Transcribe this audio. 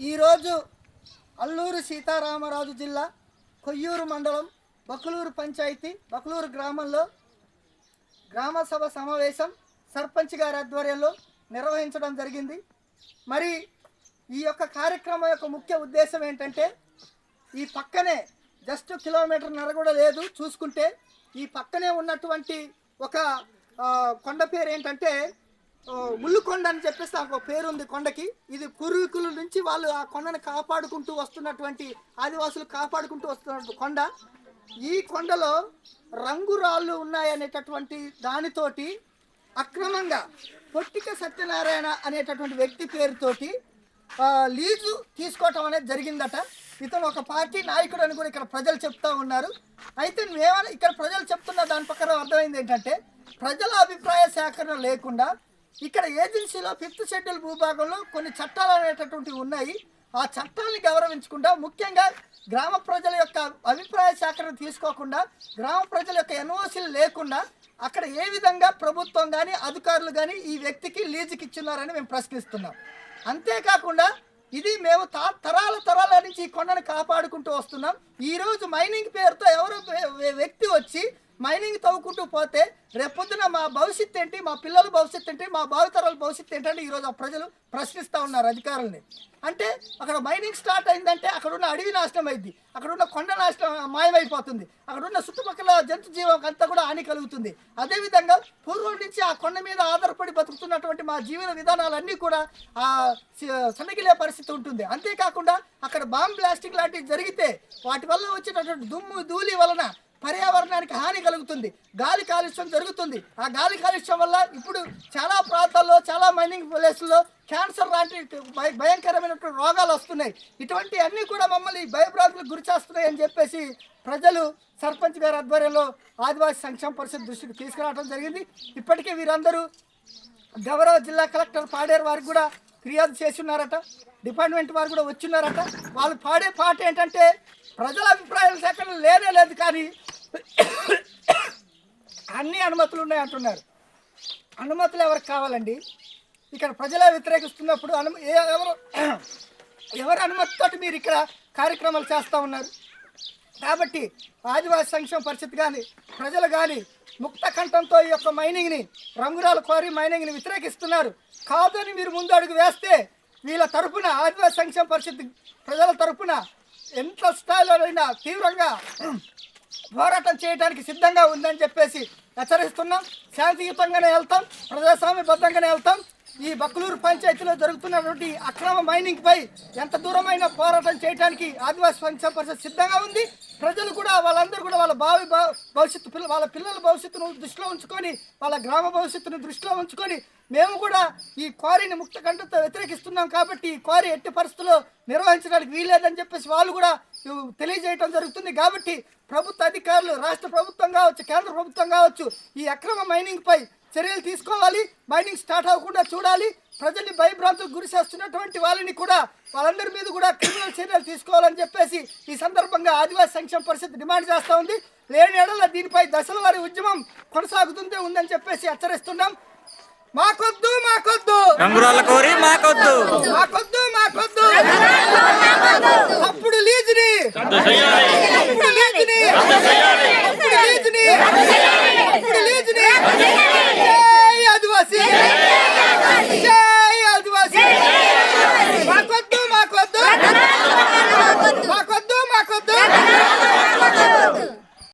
ఈరోజు అల్లూరు సీతారామరాజు జిల్లా కొయ్యూరు మండలం బకులూరు పంచాయతీ బకులూరు గ్రామంలో గ్రామ సభ సమావేశం సర్పంచ్ గారి ఆధ్వర్యంలో నిర్వహించడం జరిగింది. మరి ఈ యొక్క కార్యక్రమం యొక్క ముఖ్య ఉద్దేశం ఏంటంటే, ఈ పక్కనే జస్ట్ కిలోమీటర్న్నర కూడా లేదు చూసుకుంటే, ఈ పక్కనే ఉన్నటువంటి ఒక కొండ పేరు ఏంటంటే ముళ్ళుకొండ అని చెప్పేసి ఒక పేరు ఉంది కొండకి. ఇది పూర్వీకుల నుంచి వాళ్ళు ఆ కొండను కాపాడుకుంటూ వస్తున్నటువంటి ఆదివాసులు కాపాడుకుంటూ వస్తున్న కొండ. ఈ కొండలో రంగురాళ్ళు ఉన్నాయనేటటువంటి దానితోటి అక్రమంగా పొట్టిక సత్యనారాయణ అనేటటువంటి వ్యక్తి పేరుతోటి లీజు తీసుకోవటం అనేది జరిగిందట. ఇతను ఒక పార్టీ నాయకుడు అని కూడా ఇక్కడ ప్రజలు చెప్తా ఉన్నారు. అయితే మేమైనా ఇక్కడ ప్రజలు చెప్తున్న దాని ప్రకారం అర్థమైంది ఏంటంటే, ప్రజల అభిప్రాయ సేకరణ లేకుండా ఇక్కడ ఏజెన్సీలో 5th షెడ్యూల్ భూభాగంలో కొన్ని చట్టాలు అనేటటువంటివి ఉన్నాయి. ఆ చట్టాలని గౌరవించకుండా, ముఖ్యంగా గ్రామ ప్రజల యొక్క అభిప్రాయ సేకరణ తీసుకోకుండా, గ్రామ ప్రజల యొక్క ఎన్ఓసీలు లేకుండా అక్కడ ఏ విధంగా ప్రభుత్వం కానీ అధికారులు కానీ ఈ వ్యక్తికి లీజుకి ఇచ్చున్నారని మేము ప్రశ్నిస్తున్నాం. అంతేకాకుండా ఇది మేము తరాల నుంచి ఈ కొండను కాపాడుకుంటూ వస్తున్నాం. ఈరోజు మైనింగ్ పేరుతో ఎవరో వ్యక్తి వచ్చి మైనింగ్ తవ్వుకుంటూ పోతే రేపొద్దున మా భవిష్యత్తు ఏంటి, మా పిల్లల భవిష్యత్తు ఏంటి, మా భావితరాల భవిష్యత్తు ఏంటంటే ఈరోజు ఆ ప్రజలు ప్రశ్నిస్తూ ఉన్నారు అధికారులని. అంటే అక్కడ మైనింగ్ స్టార్ట్ అయిందంటే అక్కడున్న అడవి నాశనం అయింది, అక్కడున్న కొండ నాశనం మాయమైపోతుంది, అక్కడున్న చుట్టుపక్కల జంతు జీవం అంతా కూడా హాని కలుగుతుంది. అదేవిధంగా పూర్వం నుంచి ఆ కొండ మీద ఆధారపడి బతుకుతున్నటువంటి మా జీవన విధానాలన్నీ కూడా సన్నగిలే పరిస్థితి ఉంటుంది. అంతేకాకుండా అక్కడ బాంబ్ బ్లాస్టింగ్ లాంటివి జరిగితే వాటి వల్ల వచ్చేటటువంటి దుమ్ము ధూళి వలన పర్యావరణానికి హాని కలుగుతుంది, గాలి కాలుష్యం జరుగుతుంది. ఆ గాలి కాలుష్యం వల్ల ఇప్పుడు చాలా ప్రాంతాల్లో, చాలా మైనింగ్ ప్లేసుల్లో క్యాన్సర్ లాంటి భయంకరమైనటువంటి రోగాలు వస్తున్నాయి. ఇటువంటి అన్నీ కూడా మమ్మల్ని భయభ్రాంతులకు గురి చేస్తున్నాయి అని చెప్పేసి ప్రజలు సర్పంచ్ గారి ఆధ్వర్యంలో ఆదివాసీ సంక్షేమ పరిషత్ దృష్టికి తీసుకురావడం జరిగింది. ఇప్పటికే వీరందరూ గౌరవ జిల్లా కలెక్టర్ పాడేరు వారికి కూడా ఫిర్యాదు చేసి ఉన్నారట, డిపార్ట్మెంట్ వారు కూడా వచ్చిన్నారట. వాళ్ళు పాడే పాట ఏంటంటే, ప్రజల అభిప్రాయాల సేకరణ లేనే లేదు కానీ అన్ని అనుమతులు ఉన్నాయి అంటున్నారు. అనుమతులు ఎవరికి కావాలండి? ఇక్కడ ప్రజలే వ్యతిరేకిస్తున్నప్పుడు ఎవరి అనుమతితో మీరు ఇక్కడ కార్యక్రమాలు చేస్తూ ఉన్నారు? కాబట్టి ఆదివాసీ సంక్షేమ పరిషత్ కానీ ప్రజలు కానీ ముక్త కంఠంతో ఈ యొక్క మైనింగ్ని, రంగురాలు కోరి మైనింగ్ని వ్యతిరేకిస్తున్నారు. కాదు అని మీరు ముందు అడుగు వేస్తే వీళ్ళ తరఫున ఆదివాసీ సంక్షేమ పరిషత్ ప్రజల తరఫున ఎంత స్థాయిలోనైనా తీవ్రంగా పోరాటం చేయడానికి సిద్ధంగా ఉందని చెప్పేసి హెచ్చరిస్తున్నాం. శాంతియుతంగానే వెళ్తాం, ప్రజాస్వామ్యబద్ధంగానే వెళ్తాం. ఈ బకులూరు పంచాయతీలో జరుగుతున్నటువంటి అక్రమ మైనింగ్పై ఎంత దూరమైన పోరాటం చేయడానికి ఆదివాసీ సంక్షేమ పరిషత్ సిద్ధంగా ఉంది. ప్రజలు కూడా వాళ్ళందరూ కూడా వాళ్ళ భవిష్యత్తు, వాళ్ళ పిల్లల భవిష్యత్తును దృష్టిలో ఉంచుకొని, వాళ్ళ గ్రామ భవిష్యత్తును దృష్టిలో ఉంచుకొని మేము కూడా ఈ క్వారీని ముక్త కంఠంతో వ్యతిరేకిస్తున్నాం. కాబట్టి ఈ క్వారీ ఎట్టి పరిస్థితుల్లో నిర్వహించడానికి వీల్లేదని చెప్పేసి వాళ్ళు కూడా తెలియజేయడం జరుగుతుంది. కాబట్టి ప్రభుత్వ అధికారులు, రాష్ట్ర ప్రభుత్వం కావచ్చు, కేంద్ర ప్రభుత్వం కావచ్చు, ఈ అక్రమ మైనింగ్పై చర్యలు తీసుకోవాలి. మైనింగ్ స్టార్ట్ అవ్వకుండా చూడాలి. ప్రజల్ని భయభ్రాంతులకు గురి చేస్తున్నటువంటి వాళ్ళందరి మీద కూడా క్రిమినల్ చర్యలు తీసుకోవాలని చెప్పేసి ఈ సందర్భంగా ఆదివాసీ సంక్షేమ పరిషత్ డిమాండ్ చేస్తూ ఉంది. లేని ఎడల దీనిపై దశల వారి ఉద్యమం కొనసాగుతుందే ఉందని చెప్పేసి హెచ్చరిస్తున్నాం. మాకొద్దు, మాకొద్దు, మాకొద్దు.